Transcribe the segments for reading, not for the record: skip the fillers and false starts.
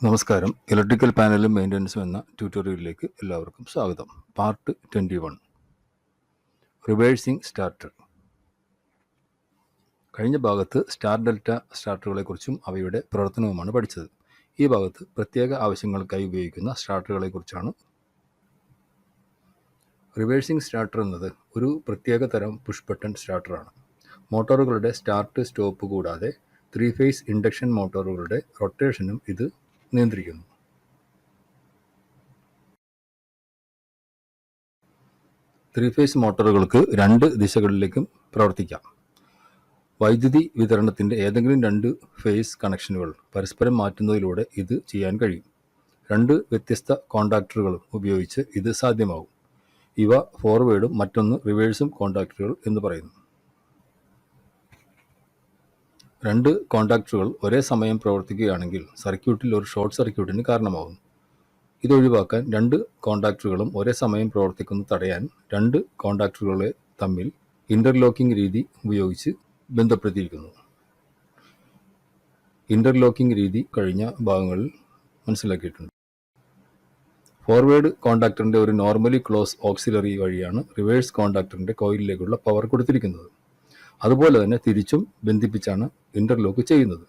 നമസ്കാരം. ഇലക്ട്രിക്കൽ പാനലും മെയിൻ്റനൻസും എന്ന ട്യൂട്ടോറിയലിലേക്ക് എല്ലാവർക്കും സ്വാഗതം. Part 21, reversing starter. കഴിഞ്ഞ ഭാഗത്ത് സ്റ്റാർ ഡെൽറ്റ സ്റ്റാർട്ടറുകളെക്കുറിച്ചും അവയുടെ പ്രവർത്തനവുമാണ് പഠിച്ചത്. ഈ ഭാഗത്ത് പ്രത്യേക ആവശ്യങ്ങൾക്കായി ഉപയോഗിക്കുന്ന സ്റ്റാർട്ടറുകളെക്കുറിച്ചാണ്. റിവേഴ്സിംഗ് സ്റ്റാർട്ടർ എന്നത് ഒരു പ്രത്യേക തരം പുഷ് ബട്ടൺ സ്റ്റാർട്ടറാണ്. മോട്ടോറുകളുടെ സ്റ്റാർട്ട് സ്റ്റോപ്പ് കൂടാതെ 3 ഫേസ് ഇൻഡക്ഷൻ മോട്ടോറുകളുടെ റൊട്ടേഷനും ഇത് നിയന്ത്രിക്കുന്നു. 3 ഫേസ് മോട്ടോറുകൾക്ക് 2 ദിശകളിലേക്കും പ്രവർത്തിക്കാം. വൈദ്യുതി വിതരണത്തിൻ്റെ ഏതെങ്കിലും 2 ഫേസ് കണക്ഷനുകൾ പരസ്പരം മാറ്റുന്നതിലൂടെ ഇത് ചെയ്യാൻ കഴിയും. 2 വ്യത്യസ്ത കോണ്ടാക്ടറുകളും ഉപയോഗിച്ച് ഇത് സാധ്യമാകും. ഇവ ഫോർവേഡും മറ്റൊന്ന് റിവേഴ്സും കോണ്ടാക്ടറുകൾ എന്ന് പറയുന്നു. 2 കോണ്ടാക്ടറുകൾ ഒരേ സമയം പ്രവർത്തിക്കുകയാണെങ്കിൽ സർക്യൂട്ടിൽ ഒരു ഷോർട്ട് സർക്യൂട്ടിന് കാരണമാകുന്നു. ഇതൊഴിവാക്കാൻ 2 കോണ്ടാക്ടറുകളും ഒരേ സമയം പ്രവർത്തിക്കുന്നത് തടയാൻ 2 കോണ്ടാക്ടറുകളെ തമ്മിൽ ഇൻ്റർലോക്കിംഗ് രീതി ഉപയോഗിച്ച് ബന്ധപ്പെടുത്തിയിരിക്കുന്നു. ഇൻ്റർലോക്കിംഗ് രീതി കഴിഞ്ഞ ഭാഗങ്ങളിൽ മനസ്സിലാക്കിയിട്ടുണ്ട്. ഫോർവേഡ് കോണ്ടാക്ടറിൻ്റെ ഒരു നോർമലി ക്ലോസ് ഓക്സിലറി വഴിയാണ് റിവേഴ്സ് കോണ്ടാക്ടറിൻ്റെ കോയിലിലേക്കുള്ള പവർ കൊടുത്തിരിക്കുന്നത്. അതുപോലെ തന്നെ തിരിച്ചും ബന്ധിപ്പിച്ചാണ് ഇൻ്റർലോക്ക് ചെയ്യുന്നത്.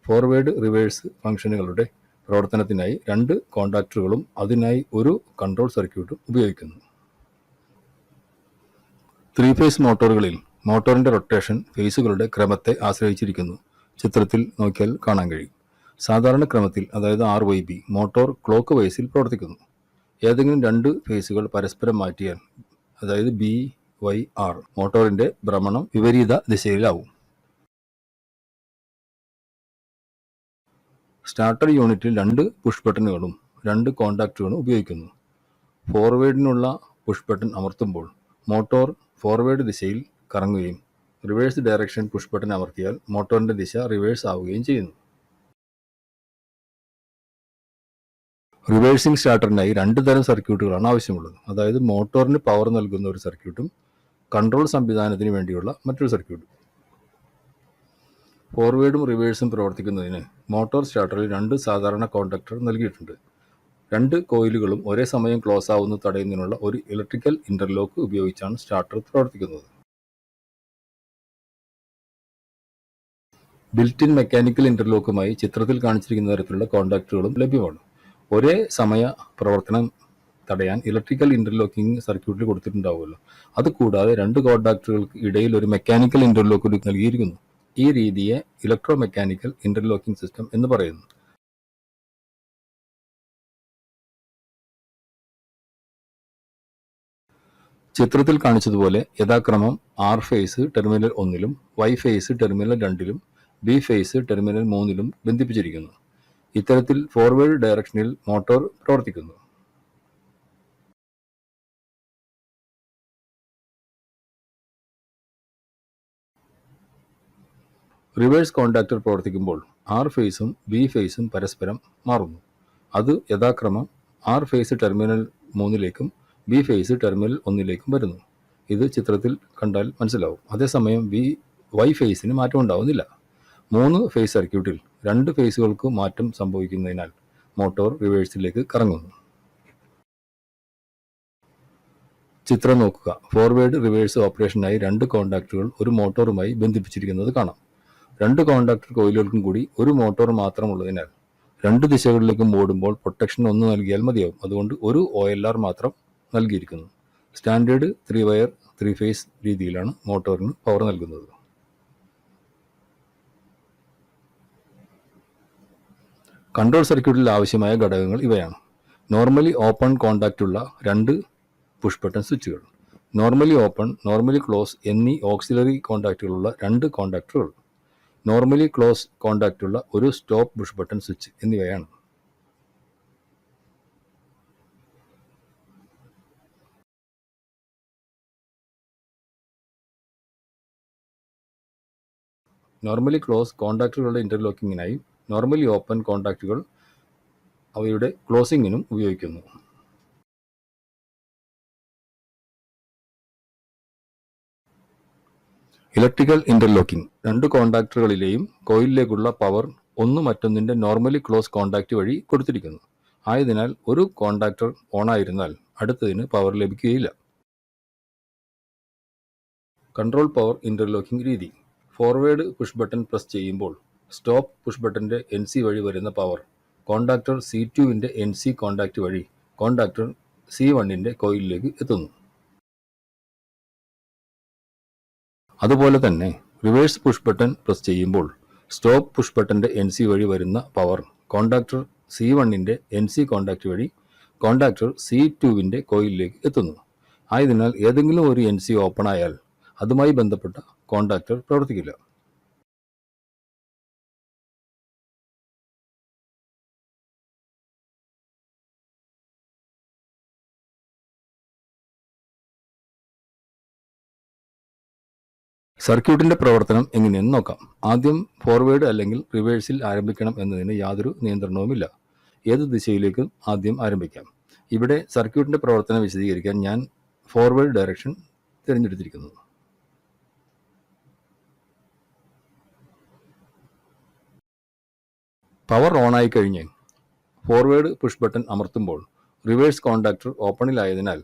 ഫോർവേഡ് റിവേഴ്സ് ഫംഗ്ഷനുകളുടെ പ്രവർത്തനത്തിനായി 2 കോണ്ടാക്ടറുകളും അതിനായി ഒരു കൺട്രോൾ സർക്യൂട്ടും ഉപയോഗിക്കുന്നു. 3 ഫേസ് മോട്ടോറുകളിൽ മോട്ടോറിൻ്റെ റൊട്ടേഷൻ ഫേസുകളുടെ ക്രമത്തെ ആശ്രയിച്ചിരിക്കുന്നു. ചിത്രത്തിൽ നോക്കിയാൽ കാണാൻ കഴിയും. സാധാരണ ക്രമത്തിൽ, അതായത് RYB, മോട്ടോർ ക്ലോക്ക് വൈസിൽ പ്രവർത്തിക്കുന്നു. ഏതെങ്കിലും 2 ഫേസുകൾ പരസ്പരം മാറ്റിയാൽ, അതായത് BYR, മോട്ടോറിൻ്റെ ഭ്രമണം വിപരീത ദിശയിലാവും. സ്റ്റാർട്ടർ യൂണിറ്റിൽ 2 പുഷ് ബട്ടണുകളും 2 കോണ്ടാക്ടറുകളും ഉപയോഗിക്കുന്നു. ഫോർവേഡിനുള്ള പുഷ് ബട്ടൺ അമർത്തുമ്പോൾ മോട്ടോർ ഫോർവേഡ് ദിശയിൽ കറങ്ങുകയും റിവേഴ്സ് ഡയറക്ഷൻ പുഷ് ബട്ടൺ അമർത്തിയാൽ മോട്ടോറിൻ്റെ ദിശ റിവേഴ്സ് ആവുകയും ചെയ്യുന്നു. റിവേഴ്സിംഗ് സ്റ്റാർട്ടറിനായി 2 തരം സർക്യൂട്ടുകളാണ് ആവശ്യമുള്ളത്. അതായത് മോട്ടോറിന് പവർ നൽകുന്ന ഒരു സർക്യൂട്ടും കൺട്രോൾ സംവിധാനത്തിന് വേണ്ടിയുള്ള മറ്റൊരു സർക്യൂട്ടും. ഫോർവേഡും റിവേഴ്സും പ്രവർത്തിക്കുന്നതിന് മോട്ടോർ സ്റ്റാർട്ടറിൽ 2 സാധാരണ കോണ്ടാക്ടർ നൽകിയിട്ടുണ്ട്. 2 കോയിലുകളും ഒരേ സമയം ക്ലോസ് ആവുന്നത് തടയുന്നതിനുള്ള ഒരു ഇലക്ട്രിക്കൽ ഇൻ്റർലോക്ക് ഉപയോഗിച്ചാണ് സ്റ്റാർട്ടർ പ്രവർത്തിക്കുന്നത്. ബിൽറ്റ് ഇൻ മെക്കാനിക്കൽ ഇൻ്റർലോക്കുമായി ചിത്രത്തിൽ കാണിച്ചിരിക്കുന്ന തരത്തിലുള്ള കോണ്ടാക്ടറുകളും ലഭ്യമാണ്. ഒരേ സമയ പ്രവർത്തനം തടയാൻ ഇലക്ട്രിക്കൽ ഇൻ്റർലോക്കിംഗ് സർക്യൂട്ടിൽ കൊടുത്തിട്ടുണ്ടാവുമല്ലോ. അതുകൂടാതെ 2 കോണ്ടാക്ടറുകൾക്ക് ഇടയിൽ ഒരു മെക്കാനിക്കൽ ഇൻ്റർലോക്ക് നൽകിയിരിക്കുന്നു. ഈ രീതിയെ ഇലക്ട്രോ മെക്കാനിക്കൽ ഇൻ്റർലോക്കിംഗ് സിസ്റ്റം എന്ന് പറയുന്നു. ചിത്രത്തിൽ കാണിച്ചതുപോലെ യഥാക്രമം R ഫേസ് ടെർമിനൽ 1-ലും Y ഫേസ് ടെർമിനൽ 2-ലും B ഫേസ് ടെർമിനൽ 3-ലും ബന്ധിപ്പിച്ചിരിക്കുന്നു. ഇത്തരത്തിൽ ഫോർവേഡ് ഡയറക്ഷനിൽ മോട്ടോർ പ്രവർത്തിക്കുന്നു. റിവേഴ്സ് കോണ്ടാക്ടർ പ്രവർത്തിക്കുമ്പോൾ R ഫേസും B ഫേസും പരസ്പരം മാറുന്നു. അത് യഥാക്രമം R ഫേസ് ടെർമിനൽ 3-ലേക്കും B ഫേസ് ടെർമിനൽ 1-ലേക്കും വരുന്നു. ഇത് ചിത്രത്തിൽ കണ്ടാൽ മനസ്സിലാവും. അതേസമയം Y ഫേസിന് മാറ്റം ഉണ്ടാവുന്നില്ല. 3 ഫേസ് സർക്യൂട്ടിൽ 2 ഫേസുകൾക്ക് മാറ്റം സംഭവിക്കുന്നതിനാൽ മോട്ടോർ റിവേഴ്സിലേക്ക് കറങ്ങുന്നു. ചിത്രം നോക്കുക. ഫോർവേഡ് റിവേഴ്സ് ഓപ്പറേഷനായി 2 കോണ്ടാക്ടറുകൾ ഒരു മോട്ടോറുമായി ബന്ധിപ്പിച്ചിരിക്കുന്നത് കാണാം. 2 കോണ്ടാക്ടർ കോയിലുകൾക്കും കൂടി ഒരു മോട്ടോർ മാത്രമുള്ളതിനാൽ 2 ദിശകളിലേക്കും ഓടുമ്പോൾ പ്രൊട്ടക്ഷൻ 1 നൽകിയാൽ മതിയാവും. അതുകൊണ്ട് ഒരു OLR മാത്രം നൽകിയിരിക്കുന്നു. സ്റ്റാൻഡേർഡ് 3 വയർ 3 ഫേസ് രീതിയിലാണ് മോട്ടോറിന് പവർ നൽകുന്നത്. കൺട്രോൾ സർക്യൂട്ടിൽ ആവശ്യമായ ഘടകങ്ങൾ ഇവയാണ്. നോർമലി ഓപ്പൺ കോണ്ടാക്റ്റുള്ള 2 പുഷ് ബട്ടൺ സ്വിച്ചുകൾ, നോർമലി ഓപ്പൺ, നോർമലി ക്ലോസ് എന്നീ ഓക്സിലറി കോണ്ടാക്റ്റുകളുള്ള 2 കോണ്ടാക്ടറുകൾ, നോർമലി ക്ലോസ് കോണ്ടാക്റ്റുള്ള ഒരു സ്റ്റോപ്പ് പുഷ് ബട്ടൺ സ്വിച്ച് എന്നിവയാണ്. നോർമലി ക്ലോസ് കോണ്ടാക്ടറുകളുടെ ഇൻ്റർലോക്കിങ്ങിനായി നോർമലി ഓപ്പൺ കോണ്ടാക്റ്റുകൾ അവയുടെ ക്ലോസിങ്ങിനും ഉപയോഗിക്കുന്നു. Electrical interlocking. 2 കോണ്ടാക്ടറുകളിലെയും കോയിലിലേക്കുള്ള പവർ ഒന്ന് മറ്റൊന്നിൻ്റെ നോർമലി ക്ലോസ് കോണ്ടാക്റ്റ് വഴി കൊടുത്തിരിക്കുന്നു. ആയതിനാൽ ഒരു കോണ്ടാക്ടർ ഓണായിരുന്നാൽ അടുത്തതിന് പവർ ലഭിക്കുകയില്ല. കൺട്രോൾ പവർ ഇൻ്റർലോക്കിംഗ് രീതി. ഫോർവേഡ് പുഷ് ബട്ടൺ പ്രസ് ചെയ്യുമ്പോൾ സ്റ്റോപ്പ് പുഷ് ബട്ടൻ്റെ NC വഴി വരുന്ന പവർ കോണ്ടാക്ടർ C2വിൻ്റെ NC കോണ്ടാക്റ്റ് വഴി കോണ്ടാക്ടർ C1ൻ്റെ കോയിലിലേക്ക് എത്തുന്നു. അതുപോലെ തന്നെ റിവേഴ്സ് പുഷ് ബട്ടൺ പ്രസ് ചെയ്യുമ്പോൾ സ്റ്റോപ്പ് പുഷ് ബട്ടൻ്റെ NC വഴി വരുന്ന പവർ കോണ്ടാക്ടർ C1ൻ്റെ NC കോണ്ടാക്റ്റ് വഴി കോണ്ടാക്ടർ C2വിൻ്റെ കോയിലിലേക്ക് എത്തുന്നു. ആയതിനാൽ ഏതെങ്കിലും ഒരു NC ഓപ്പൺ ആയാൽ അതുമായി ബന്ധപ്പെട്ട കോണ്ടാക്ടർ പ്രവർത്തിക്കില്ല. സർക്യൂട്ടിൻ്റെ പ്രവർത്തനം എങ്ങനെയെന്ന് നോക്കാം. ആദ്യം ഫോർവേഡ് അല്ലെങ്കിൽ റിവേഴ്സിൽ ആരംഭിക്കണം എന്നതിന് യാതൊരു നിയന്ത്രണവുമില്ല. ഏത് ദിശയിലേക്കും ആദ്യം ആരംഭിക്കാം. ഇവിടെ സർക്യൂട്ടിൻ്റെ പ്രവർത്തനം വിശദീകരിക്കാൻ ഞാൻ ഫോർവേഡ് ഡയറക്ഷൻ തിരഞ്ഞെടുത്തിരിക്കുന്നു. പവർ ഓണായി കഴിഞ്ഞ് ഫോർവേഡ് പുഷ് ബട്ടൺ അമർത്തുമ്പോൾ റിവേഴ്സ് കോണ്ടാക്ടർ ഓപ്പണിലായതിനാൽ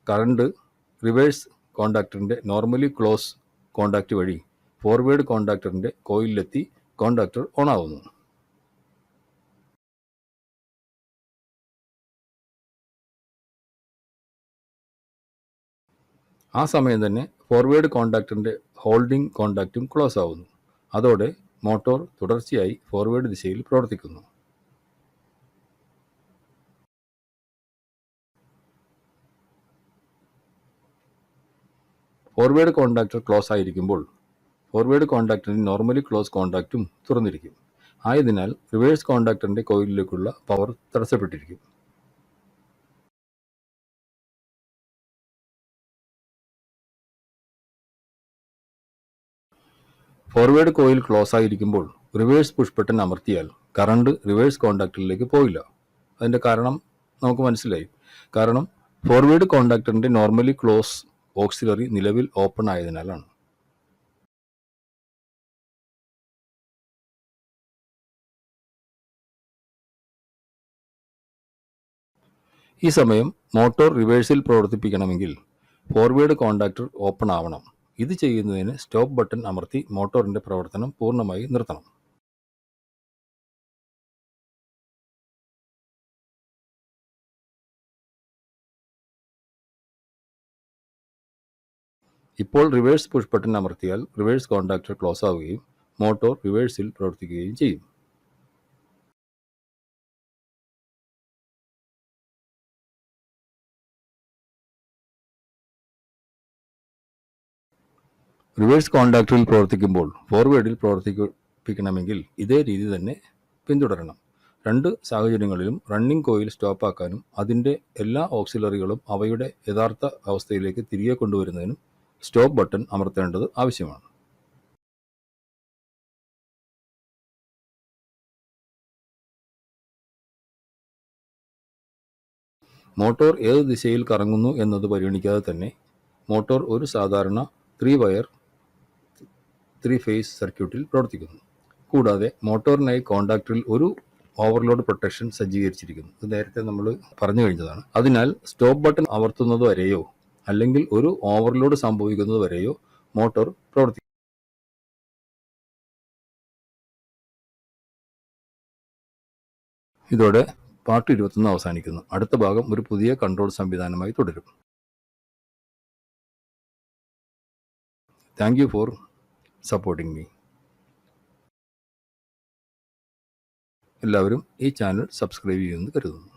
കറണ്ട് റിവേഴ്സ് കോണ്ടാക്ടറിൻ്റെ നോർമലി ക്ലോസ് കോണ്ടാക്റ്റ് വഴി ഫോർവേഡ് കോണ്ടാക്ടറിൻ്റെ കോയിലിലെത്തി കോണ്ടാക്ടർ ഓണാവുന്നു. ആ സമയം തന്നെ ഫോർവേഡ് കോണ്ടാക്ടറിൻ്റെ ഹോൾഡിംഗ് കോണ്ടാക്റ്റും ക്ലോസ് ആവുന്നു. അതോടെ മോട്ടോർ തുടർച്ചയായി ഫോർവേഡ് ദിശയിൽ പ്രവർത്തിക്കുന്നു. ഫോർവേഡ് കോണ്ടാക്ടർ ക്ലോസ് ആയിരിക്കുമ്പോൾ ഫോർവേഡ് കോണ്ടാക്ടറിന് നോർമലി ക്ലോസ് കോണ്ടാക്റ്റും തുറന്നിരിക്കും. ആയതിനാൽ റിവേഴ്സ് കോണ്ടാക്ടറിൻ്റെ കോയിലിലേക്കുള്ള പവർ തടസ്സപ്പെട്ടിരിക്കും. ഫോർവേഡ് കോയിൽ ക്ലോസ് ആയിരിക്കുമ്പോൾ റിവേഴ്സ് പുഷ് ബട്ടൺ അമർത്തിയാൽ കറണ്ട് റിവേഴ്സ് കോണ്ടാക്ടറിലേക്ക് പോയില്ല. അതിൻ്റെ കാരണം നമുക്ക് മനസ്സിലായി. കാരണം ഫോർവേഡ് കോണ്ടാക്ടറിൻ്റെ നോർമലി ക്ലോസ് ഓക്സിലറി നിലവിൽ ഓപ്പൺ ആയതിനാലാണ്. ഈ സമയം മോട്ടോർ റിവേഴ്സിൽ പ്രവർത്തിപ്പിക്കണമെങ്കിൽ ഫോർവേഡ് കോണ്ടാക്ടർ ഓപ്പൺ ആവണം. ഇത് ചെയ്യുന്നതിന് സ്റ്റോപ്പ് ബട്ടൺ അമർത്തി മോട്ടോറിൻ്റെ പ്രവർത്തനം പൂർണ്ണമായി നിർത്തണം. ഇപ്പോൾ റിവേഴ്സ് പുഷ് ബട്ടൺ അമർത്തിയാൽ റിവേഴ്സ് കോണ്ടാക്ടർ ക്ലോസ് ആവുകയും മോട്ടോർ റിവേഴ്സിൽ പ്രവർത്തിക്കുകയും ചെയ്യും. റിവേഴ്സ് കോണ്ടാക്ടറിൽ പ്രവർത്തിക്കുമ്പോൾ ഫോർവേഡിൽ പ്രവർത്തിപ്പിക്കണമെങ്കിൽ ഇതേ രീതി തന്നെ പിന്തുടരണം. രണ്ട് സാഹചര്യങ്ങളിലും റണ്ണിംഗ് കോയിൽ സ്റ്റോപ്പാക്കാനും അതിൻ്റെ എല്ലാ ഓക്സിലറികളും അവയുടെ യഥാർത്ഥ അവസ്ഥയിലേക്ക് തിരികെ കൊണ്ടുവരുന്നതിനും സ്റ്റോപ്പ് ബട്ടൺ അമർത്തേണ്ടത് ആവശ്യമാണ്. മോട്ടോർ ഏത് ദിശയിൽ കറങ്ങുന്നു എന്നത് പരിഗണിക്കാതെ തന്നെ മോട്ടോർ ഒരു സാധാരണ 3 വയർ 3 ഫേസ് സർക്യൂട്ടിൽ പ്രവർത്തിക്കുന്നു. കൂടാതെ മോട്ടോറിനായി കോണ്ടാക്ടറിൽ ഒരു ഓവർലോഡ് പ്രൊട്ടക്ഷൻ സജ്ജീകരിച്ചിരിക്കുന്നു. ഇത് നേരത്തെ നമ്മൾ പറഞ്ഞു കഴിഞ്ഞതാണ്. അതിനാൽ സ്റ്റോപ്പ് ബട്ടൺ അമർത്തുന്നത് വരെയോ അല്ലെങ്കിൽ ഒരു ഓവർലോഡ് സംഭവിക്കുന്നത് വരെയോ മോട്ടോർ പ്രവർത്തിക്കും. ഇതോടെ പാർട്ട് 21 അവസാനിക്കുന്നു. അടുത്ത ഭാഗം ഒരു പുതിയ കൺട്രോൾ സംവിധാനമായി തുടരും. Thank you for supporting me. എല്ലാവരും ഈ ചാനൽ സബ്സ്ക്രൈബ് ചെയ്യുമെന്ന് കരുതുന്നു.